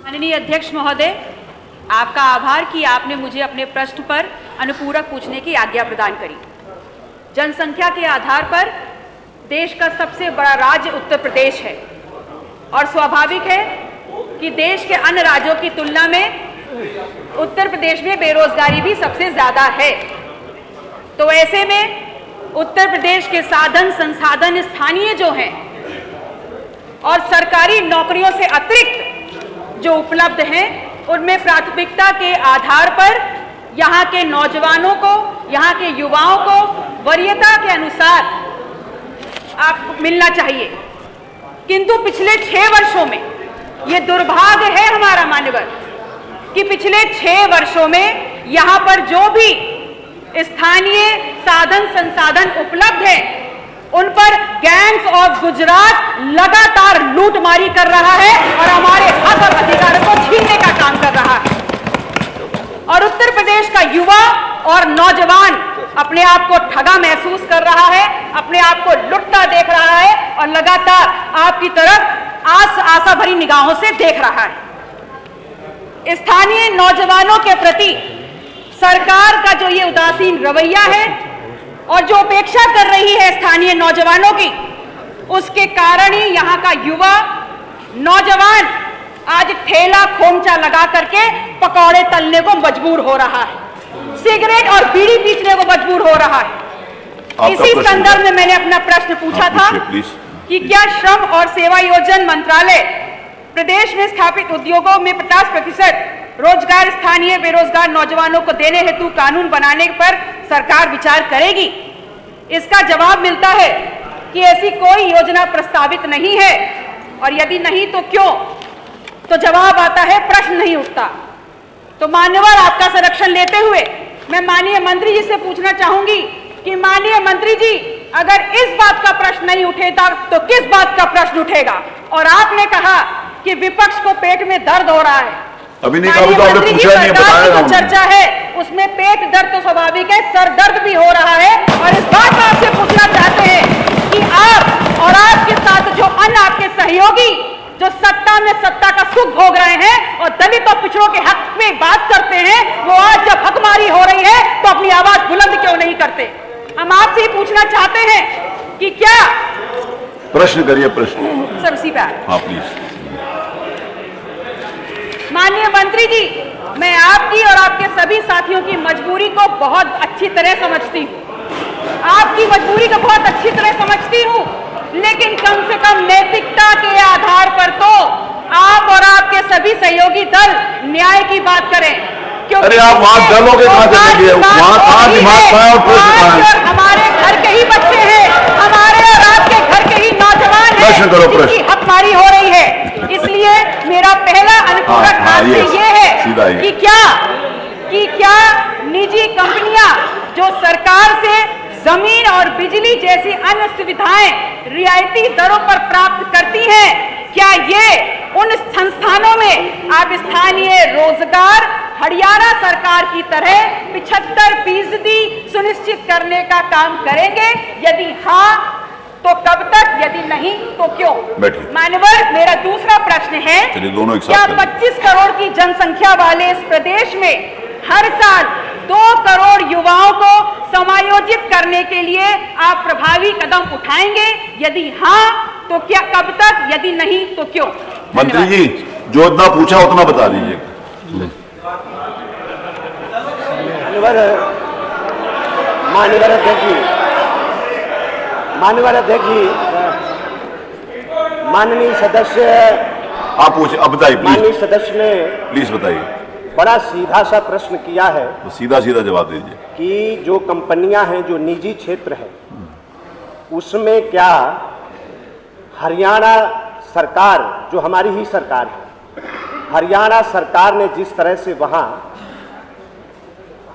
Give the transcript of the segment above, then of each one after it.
माननीय अध्यक्ष महोदय, आपका आभार कि आपने मुझे अपने प्रश्न पर अनुपूरक पूछने की आज्ञा प्रदान करी। जनसंख्या के आधार पर देश का सबसे बड़ा राज्य उत्तर प्रदेश है और स्वाभाविक है कि देश के अन्य राज्यों की तुलना में उत्तर प्रदेश में बेरोजगारी भी सबसे ज्यादा है। तो ऐसे में उत्तर प्रदेश के साधन संसाधन स्थानीय जो हैं और सरकारी नौकरियों से अतिरिक्त जो उपलब्ध हैं, उनमें प्राथमिकता के आधार पर यहाँ के नौजवानों को, यहाँ के युवाओं को वरीयता के अनुसार आप मिलना चाहिए। किंतु पिछले 6 वर्षों में ये दुर्भाग्य है हमारा मान्यवर कि पिछले 6 वर्षों में यहाँ पर जो भी स्थानीय साधन संसाधन उपलब्ध है, उन पर गैंग्स ऑफ गुजरात लगातार लूटमारी कर रहा है और हमारे हक और अधिकारों को छीनने का काम कर रहा है। और उत्तर प्रदेश का युवा और नौजवान अपने आप को ठगा महसूस कर रहा है, अपने आप को लुटता देख रहा है और लगातार आपकी तरफ आशा भरी निगाहों से देख रहा है। स्थानीय नौजवानों के प्रति सरकार का जो ये उदासीन रवैया है और जो उपेक्षा कर रही है स्थानीय नौजवानों की, उसके कारण ही यहाँ का युवा नौजवान आज ठेला खोमचा लगा करके पकौड़े तलने को मजबूर हो रहा है, सिगरेट और बीड़ी पीसने को मजबूर हो रहा है। इसी संदर्भ में मैंने अपना प्रश्न पूछा था कि क्या श्रम और सेवायोजन मंत्रालय प्रदेश में स्थापित उद्योगों में 50% रोजगार स्थानीय बेरोजगार नौजवानों को देने हेतु कानून बनाने पर सरकार विचार करेगी? इसका जवाब मिलता है कि ऐसी कोई योजना प्रस्तावित नहीं है, और यदि नहीं तो क्यों? तो जवाब आता है प्रश्न नहीं उठता। तो मान्यवर, आपका संरक्षण लेते हुए मैं माननीय मंत्री जी से पूछना चाहूंगी कि माननीय मंत्री जी, अगर इस बात का प्रश्न नहीं उठेगा तो किस बात का प्रश्न उठेगा? और आपने कहा कि विपक्ष को पेट में दर्द हो रहा है। अभी नहीं कहा, तो आपने पूछा नहीं, बताया जो चर्चा है उसमें पेट दर्द तो स्वाभाविक है, सर दर्द भी हो रहा है। और इस बात का आपसे पूछना चाहते हैं कि आप और आपके साथ जो अन्य आपके सहयोगी जो सत्ता में सत्ता का सुख भोग रहे हैं और दलित और पिछड़ों के हक में बात करते हैं, वो आज जब हकमारी हो रही है तो अपनी आवाज बुलंद क्यों नहीं करते? हम आपसे ही पूछना चाहते हैं कि क्या प्रश्न करिए। प्रश्न सर उसी पे हाँ प्लीज। माननीय मंत्री जी, मैं आपकी और आपके सभी साथियों की मजबूरी को बहुत अच्छी तरह समझती हूँ, आपकी मजबूरी को बहुत अच्छी तरह समझती हूँ, लेकिन कम से कम नैतिकता के आधार पर तो आप और आपके सभी सहयोगी दल न्याय की बात करें। अरे आप वहां दलों के कहां चलेंगे? वहां कहां दिमाग पाया और प्रश्न हमारे घर के ही बच्चे हैं, हमारे और आपके घर के ही नौजवान हैं जिनकी हकमारी हो रही है। इसलिए मेरा पहला अनुपूरक आपसे ये है कि क्या निजी कंपनियां जो सरकार से जमीन और बिजली जैसी अन्य सुविधाएं रियायती दरों पर प्राप्त करती हैं, क्या ये उन संस्थानों में आप स्थानीय रोजगार हरियाणा सरकार की तरह 75% सुनिश्चित करने का काम करेंगे? यदि हाँ तो कब तक, यदि नहीं तो क्यों? मान्यवर, मेरा दूसरा प्रश्न है, क्या 25 करोड़ की जनसंख्या वाले इस प्रदेश में हर साल 2 करोड़ युवाओं को समायोजित करने के लिए आप प्रभावी कदम उठाएंगे? यदि हाँ तो क्या, कब तक, यदि नहीं तो क्यों? मंत्री जी, जो इतना पूछा उतना बता दीजिए। माननीय अध्यक्ष जी, माननीय सदस्य, आप पूछे, अब बताइए प्लीज। माननीय सदस्य ने प्लीज बताइए। बड़ा सीधा सा प्रश्न किया है, तो सीधा सीधा जवाब दीजिए कि जो कंपनियां हैं जो निजी क्षेत्र है, उसमें क्या हरियाणा सरकार, जो हमारी ही सरकार है, हरियाणा सरकार ने जिस तरह से वहां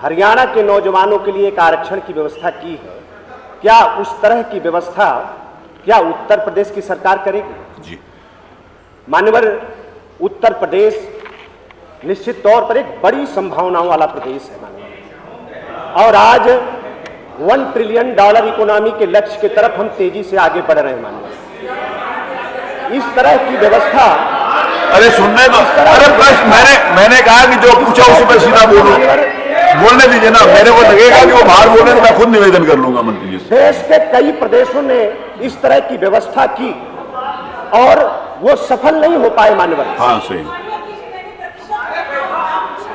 हरियाणा के नौजवानों के लिए एक आरक्षण की व्यवस्था की है, क्या उस तरह की व्यवस्था क्या उत्तर प्रदेश की सरकार करेगी? जी मान्यवर, उत्तर प्रदेश निश्चित तौर पर एक बड़ी संभावनाओं वाला प्रदेश है मान्यवर, और आज $1 ट्रिलियन इकोनॉमी के लक्ष्य की तरफ हम तेजी से आगे बढ़ रहे हैं मान्यवर। इस तरह की व्यवस्था अरे सुनने दो, अरे प्रश्न मैंने कहा कि जो पूछा उसी पर सीधा बोलूं, बोलने दीजिए ना। मेरे को लगेगा कि वो बाहर बोले तो मैं खुद निवेदन कर लूंगा मंत्री जी से। देश के कई प्रदेशों ने इस तरह की व्यवस्था की और वो सफल नहीं हो पाए मान्यवर। हाँ सही।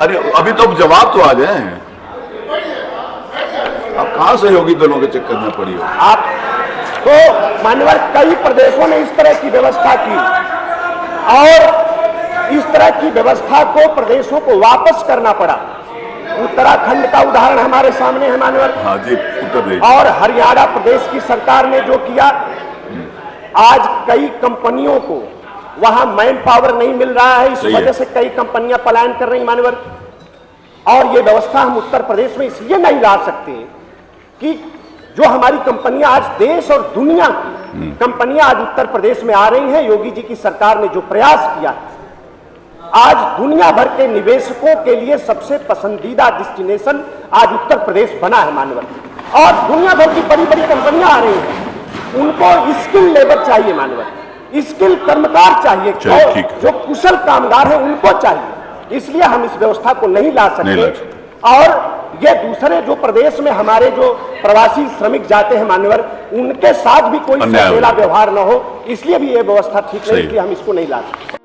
अरे अभी तो जवाब तो आ जाए। अब कहां सहयोगी दलों के चक्कर में पड़ी हो आप तो मान्यवर, कई प्रदेशों ने इस तरह की व्यवस्था की और इस तरह की व्यवस्था को प्रदेशों को वापस करना पड़ा। उत्तराखंड का उदाहरण हमारे सामने है मान्यवर। हाँ जी, उत्तर प्रदेश और हरियाणा प्रदेश की सरकार ने जो किया, आज कई कंपनियों को वहां मैन पावर नहीं मिल रहा है, इस वजह से कई कंपनियां पलायन कर रही मान्यवर। और ये व्यवस्था हम उत्तर प्रदेश में इसलिए नहीं ला सकते कि जो हमारी कंपनियां आज देश और दुनिया की कंपनियां आज उत्तर प्रदेश में आ रही हैं, योगी जी की सरकार ने जो प्रयास किया, आज दुनिया भर के निवेशकों के लिए सबसे पसंदीदा डेस्टिनेशन आज उत्तर प्रदेश बना है मान्यवर। और दुनिया भर की बड़ी बड़ी कंपनियां आ रही हैं, उनको स्किल लेबर चाहिए मान्यवर, स्किल कर्मकार चाहिए, जो कुशल कामगार हैं उनको चाहिए। इसलिए हम इस व्यवस्था को नहीं ला सकते। और ये दूसरे जो प्रदेश में हमारे जो प्रवासी श्रमिक जाते हैं मान्यवर, उनके साथ भी कोई अकेला व्यवहार न हो, इसलिए भी ये व्यवस्था ठीक नहीं, इसलिए हम इसको नहीं ला सकते।